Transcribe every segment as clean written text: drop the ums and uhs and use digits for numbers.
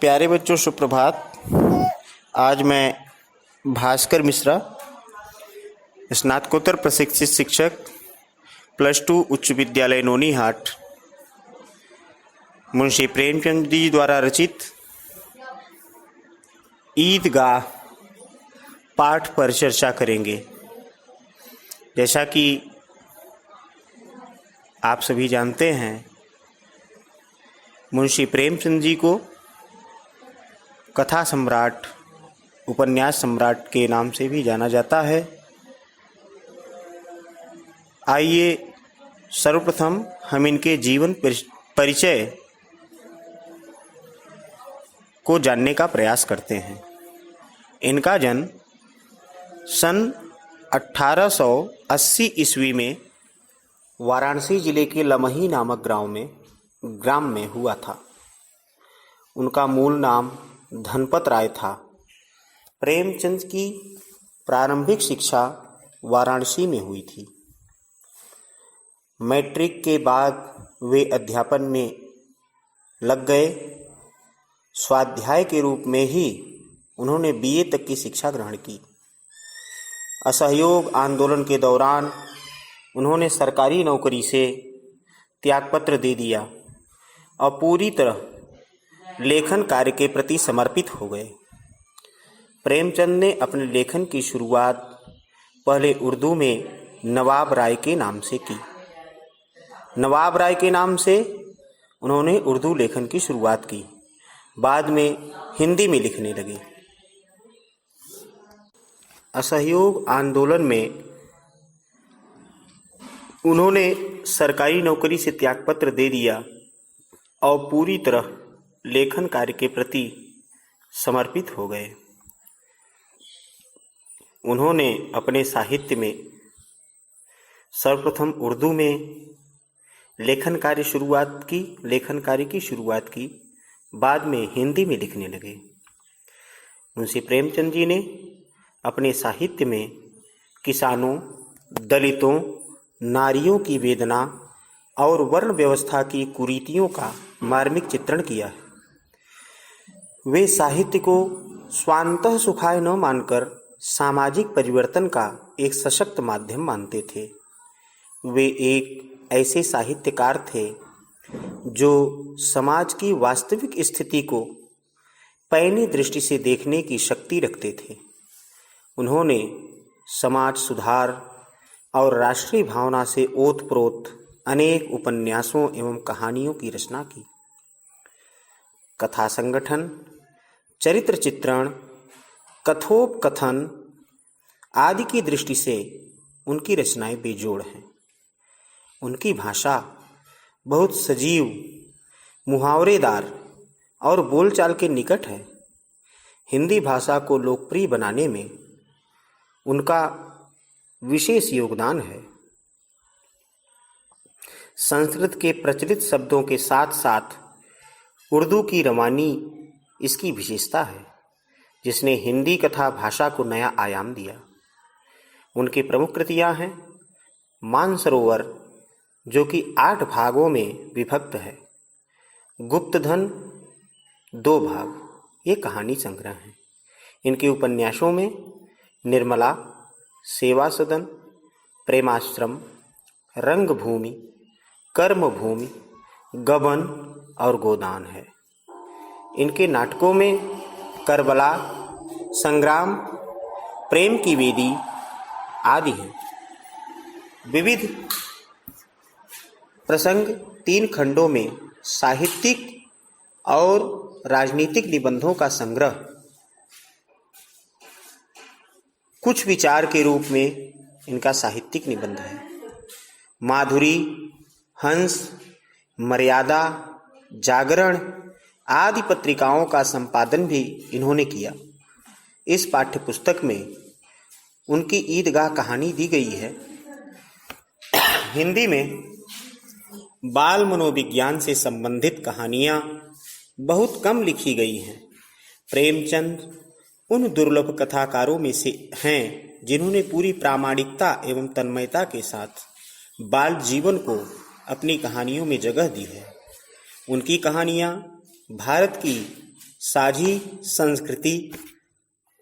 प्यारे बच्चों, सुप्रभात। आज मैं भास्कर मिश्रा, स्नातकोत्तर प्रशिक्षित शिक्षक, +2 उच्च विद्यालय नोनीहाट, मुंशी प्रेमचंद जी द्वारा रचित ईदगाह पाठ पर चर्चा करेंगे। जैसा कि आप सभी जानते हैं, मुंशी प्रेमचंद जी को कथा सम्राट, उपन्यास सम्राट के नाम से भी जाना जाता है। आइए सर्वप्रथम हम इनके जीवन परिचय को जानने का प्रयास करते हैं। इनका जन्म सन 1880 ईस्वी में वाराणसी जिले के लमही नामक ग्राम में हुआ था। उनका मूल नाम धनपत राय था। प्रेमचंद की प्रारंभिक शिक्षा वाराणसी में हुई थी। मैट्रिक के बाद वे अध्यापन में लग गए। स्वाध्याय के रूप में ही उन्होंने बीए तक की शिक्षा ग्रहण की। असहयोग आंदोलन के दौरान उन्होंने सरकारी नौकरी से त्यागपत्र दे दिया और पूरी तरह लेखन कार्य के प्रति समर्पित हो गए। प्रेमचंद ने अपने लेखन की शुरुआत पहले उर्दू में नवाब राय के नाम से की। नवाब राय के नाम से उन्होंने उर्दू लेखन की शुरुआत की। बाद में हिंदी में लिखने लगे। असहयोग आंदोलन में उन्होंने सरकारी नौकरी से त्यागपत्र दे दिया और पूरी तरह लेखन कार्य के प्रति समर्पित हो गए। उन्होंने अपने साहित्य में सर्वप्रथम उर्दू में लेखन कार्य की शुरुआत की। बाद में हिंदी में लिखने लगे। मुंशी प्रेमचंद जी ने अपने साहित्य में किसानों, दलितों, नारियों की वेदना और वर्ण व्यवस्था की कुरीतियों का मार्मिक चित्रण किया है। वे साहित्य को स्वांतः सुखाय न मानकर सामाजिक परिवर्तन का एक सशक्त माध्यम मानते थे। वे एक ऐसे साहित्यकार थे जो समाज की वास्तविक स्थिति को पैनी दृष्टि से देखने की शक्ति रखते थे। उन्होंने समाज सुधार और राष्ट्रीय भावना से ओतप्रोत अनेक उपन्यासों एवं कहानियों की रचना की। कथा संगठन, चरित्र चित्रण, कथोपकथन आदि की दृष्टि से उनकी रचनाएं बेजोड़ हैं। उनकी भाषा बहुत सजीव, मुहावरेदार और बोलचाल के निकट है। हिंदी भाषा को लोकप्रिय बनाने में उनका विशेष योगदान है। संस्कृत के प्रचलित शब्दों के साथ साथ उर्दू की रवानी इसकी विशेषता है, जिसने हिंदी कथा भाषा को नया आयाम दिया। उनकी प्रमुख कृतियां हैं मानसरोवर, जो कि 8 भागों में विभक्त है। गुप्तधन 2 भाग, ये कहानी संग्रह है। इनके उपन्यासों में निर्मला, सेवा सदन, प्रेमाश्रम, रंगभूमि, कर्मभूमि, गबन और गोदान है। इनके नाटकों में करबला, संग्राम, प्रेम की वेदी आदि हैं। विविध प्रसंग 3 खंडों में साहित्यिक और राजनीतिक निबंधों का संग्रह कुछ विचार के रूप में इनका साहित्यिक निबंध है। माधुरी, हंस, मर्यादा, जागरण आदि पत्रिकाओं का संपादन भी इन्होंने किया। इस पाठ्य पुस्तक में उनकी ईदगाह कहानी दी गई है। हिंदी में बाल मनोविज्ञान से संबंधित कहानियां बहुत कम लिखी गई हैं। प्रेमचंद उन दुर्लभ कथाकारों में से हैं जिन्होंने पूरी प्रामाणिकता एवं तन्मयता के साथ बाल जीवन को अपनी कहानियों में जगह दी है। उनकी कहानियां भारत की साझी संस्कृति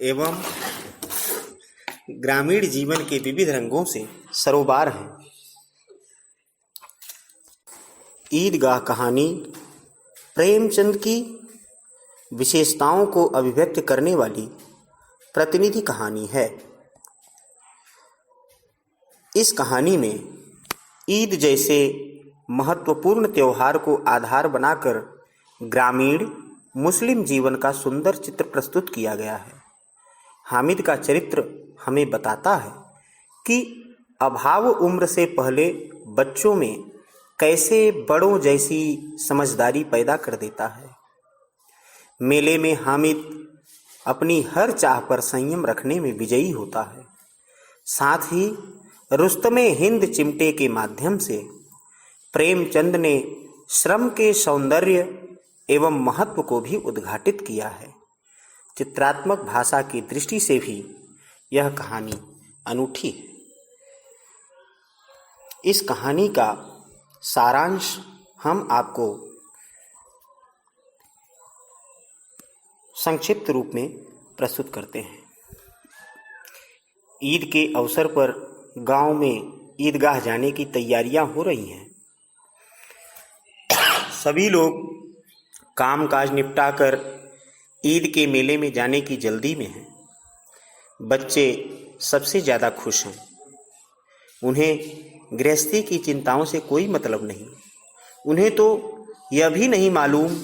एवं ग्रामीण जीवन के विविध रंगों से सरोबार हैं। ईदगाह कहानी प्रेमचंद की विशेषताओं को अभिव्यक्त करने वाली प्रतिनिधि कहानी है। इस कहानी में ईद जैसे महत्वपूर्ण त्योहार को आधार बनाकर ग्रामीण मुस्लिम जीवन का सुंदर चित्र प्रस्तुत किया गया है। हामिद का चरित्र हमें बताता है कि अभाव उम्र से पहले बच्चों में कैसे बड़ों जैसी समझदारी पैदा कर देता है। मेले में हामिद अपनी हर चाह पर संयम रखने में विजयी होता है। साथ ही रुस्तमे हिंद चिमटे के माध्यम से प्रेमचंद ने श्रम के सौंदर्य एवं महत्व को भी उद्घाटित किया है। चित्रात्मक भाषा की दृष्टि से भी यह कहानी अनूठी है। इस कहानी का सारांश हम आपको संक्षिप्त रूप में प्रस्तुत करते हैं। ईद के अवसर पर गांव में ईदगाह जाने की तैयारियां हो रही हैं। सभी लोग कामकाज निपटाकर ईद के मेले में जाने की जल्दी में हैं। बच्चे सबसे ज़्यादा खुश हैं। उन्हें गृहस्थी की चिंताओं से कोई मतलब नहीं। उन्हें तो यह भी नहीं मालूम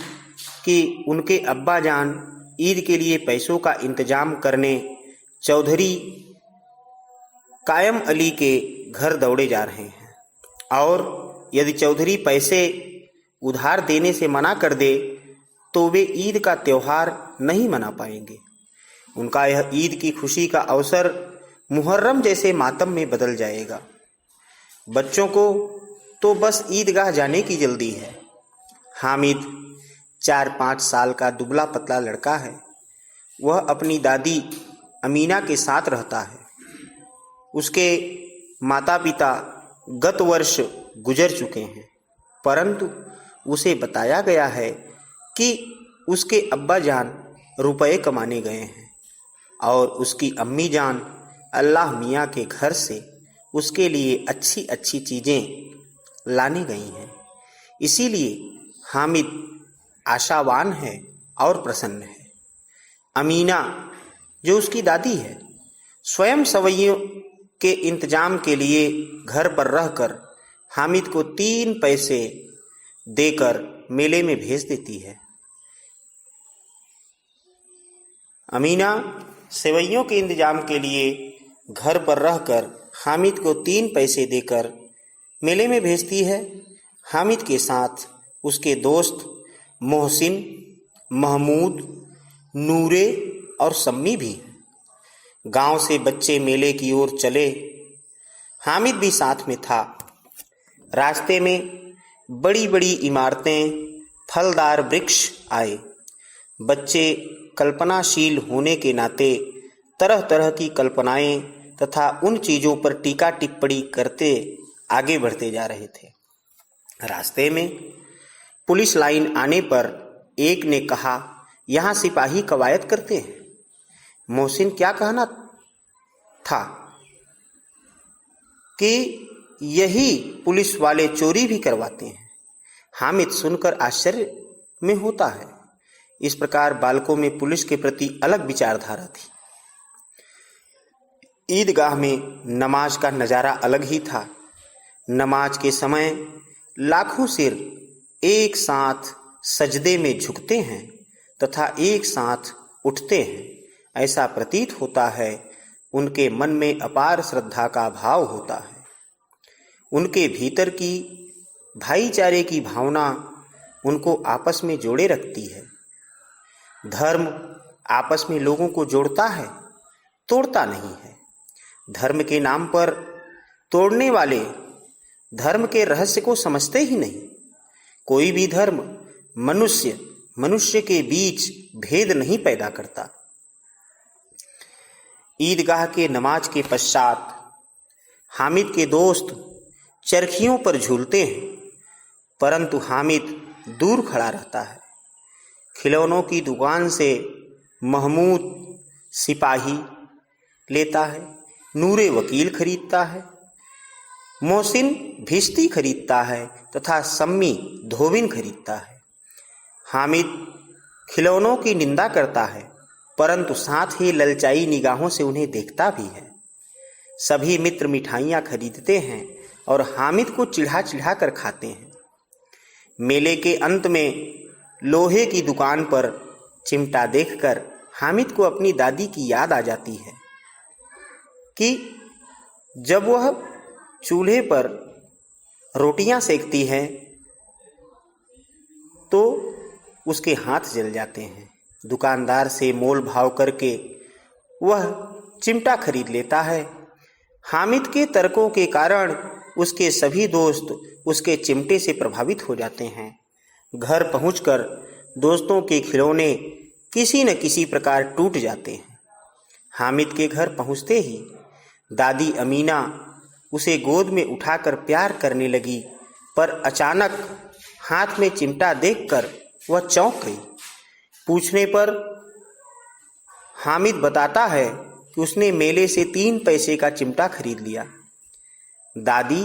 कि उनके अब्बा जान ईद के लिए पैसों का इंतजाम करने चौधरी कायम अली के घर दौड़े जा रहे हैं, और यदि चौधरी पैसे उधार देने से मना कर दे तो वे ईद का त्यौहार नहीं मना पाएंगे। उनका यह ईद की खुशी का अवसर मुहर्रम जैसे मातम में बदल जाएगा। बच्चों को तो बस ईदगाह जाने की जल्दी है। हामिद 4-5 साल का दुबला पतला लड़का है। वह अपनी दादी अमीना के साथ रहता है। उसके माता पिता गत वर्ष गुजर चुके हैं, परंतु उसे बताया गया है कि उसके अब्बा जान रुपए कमाने गए हैं और उसकी अम्मी जान अल्लाह मियाँ के घर से उसके लिए अच्छी अच्छी चीज़ें लाने गई हैं। इसीलिए हामिद आशावान है और प्रसन्न है। अमीना जो उसकी दादी है, स्वयं सवैयों के इंतजाम के लिए घर पर रहकर हामिद को 3 पैसे देकर मेले में भेज देती है। अमीना सेवैयों के इंतजाम के लिए घर पर रहकर हामिद को 3 पैसे देकर मेले में भेजती है। हामिद के साथ उसके दोस्त मोहसिन, महमूद, नूरे और सम्मी भी। गांव से बच्चे मेले की ओर चले। हामिद भी साथ में था। रास्ते में बड़ी बड़ी इमारतें, फलदार वृक्ष आए। बच्चे कल्पनाशील होने के नाते तरह तरह की कल्पनाएं तथा उन चीज़ों पर टीका टिप्पणी करते आगे बढ़ते जा रहे थे। रास्ते में पुलिस लाइन आने पर एक ने कहा, यहाँ सिपाही कवायद करते हैं। मोहसिन क्या कहना था कि यही पुलिस वाले चोरी भी करवाते हैं। हामिद सुनकर आश्चर्य में होता है। इस प्रकार बालकों में पुलिस के प्रति अलग विचारधारा थी। ईदगाह में नमाज का नज़ारा अलग ही था। नमाज के समय लाखों सिर एक साथ सजदे में झुकते हैं तथा एक साथ उठते हैं। ऐसा प्रतीत होता है उनके मन में अपार श्रद्धा का भाव होता है। उनके भीतर की भाईचारे की भावना उनको आपस में जोड़े रखती है। धर्म आपस में लोगों को जोड़ता है, तोड़ता नहीं है। धर्म के नाम पर तोड़ने वाले धर्म के रहस्य को समझते ही नहीं। कोई भी धर्म मनुष्य के बीच भेद नहीं पैदा करता। ईदगाह के नमाज के पश्चात हामिद के दोस्त चरखियों पर झूलते हैं, परंतु हामिद दूर खड़ा रहता है खिलौनों की दुकान से महमूद सिपाही लेता है, नूरे वकील खरीदता है, मोहसिन भिश्ती खरीदता है तथा सम्मी धोबिन खरीदता है। हामिद खिलौनों की निंदा करता है, परंतु साथ ही ललचाई निगाहों से उन्हें देखता भी है। सभी मित्र मिठाइयाँ खरीदते हैं और हामिद को चिढ़ा चिढ़ा कर खाते हैं। मेले के अंत में लोहे की दुकान पर चिमटा देखकर हामिद को अपनी दादी की याद आ जाती है कि जब वह चूल्हे पर रोटियां सेकती है तो उसके हाथ जल जाते हैं। दुकानदार से मोल भाव करके वह चिमटा खरीद लेता है। हामिद के तर्कों के कारण उसके सभी दोस्त उसके चिमटे से प्रभावित हो जाते हैं। घर पहुंचकर दोस्तों के खिलौने किसी न किसी प्रकार टूट जाते हैं। हामिद के घर पहुंचते ही दादी अमीना उसे गोद में उठाकर प्यार करने लगी, पर अचानक हाथ में चिमटा देखकर वह चौंक गई। पूछने पर हामिद बताता है कि उसने मेले से 3 पैसे का चिमटा खरीद लिया। दादी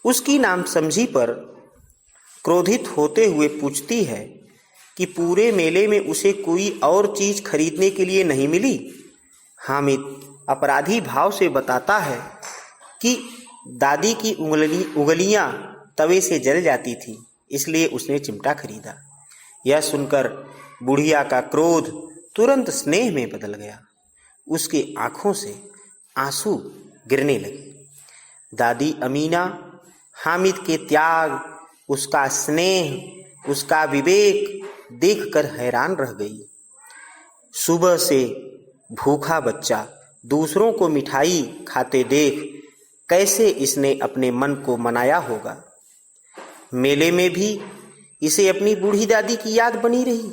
उसकी नामसमझी पर क्रोधित होते हुए पूछती है कि पूरे मेले में उसे कोई और चीज खरीदने के लिए नहीं मिली। हामिद अपराधी भाव से बताता है कि दादी की उंगलियां तवे से जल जाती थी, इसलिए उसने चिमटा खरीदा। यह सुनकर बुढ़िया का क्रोध तुरंत स्नेह में बदल गया। उसकी आंखों से आंसू गिरने लगे। दादी अमीना हामिद के त्याग, उसका स्नेह, उसका विवेक देखकर हैरान रह गई। सुबह से भूखा बच्चा दूसरों को मिठाई खाते देख कैसे इसने अपने मन को मनाया होगा। मेले में भी इसे अपनी बूढ़ी दादी की याद बनी रही।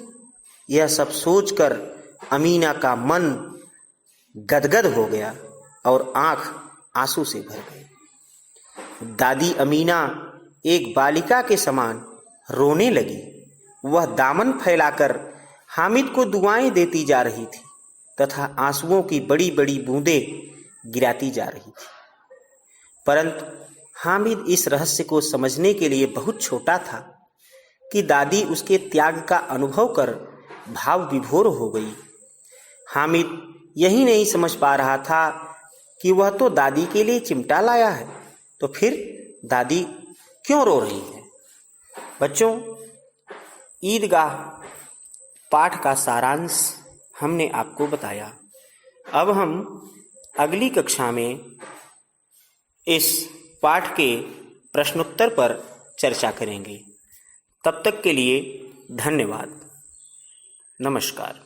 यह सब सोचकर अमीना का मन गदगद हो गया और आंख आंसू से भर गई। दादी अमीना एक बालिका के समान रोने लगी। वह दामन फैलाकर हामिद को दुआएं देती जा रही थी तथा आंसुओं की बड़ी बड़ी बूंदें गिराती जा रही थी। परंतु हामिद इस रहस्य को समझने के लिए बहुत छोटा था कि दादी उसके त्याग का अनुभव कर भाव विभोर हो गई। हामिद यही नहीं समझ पा रहा था कि वह तो दादी के लिए चिमटा लाया है, तो फिर दादी क्यों रो रही है। बच्चों, ईदगाह पाठ का सारांश हमने आपको बताया। अब हम अगली कक्षा में इस पाठ के प्रश्नोत्तर पर चर्चा करेंगे। तब तक के लिए धन्यवाद। नमस्कार।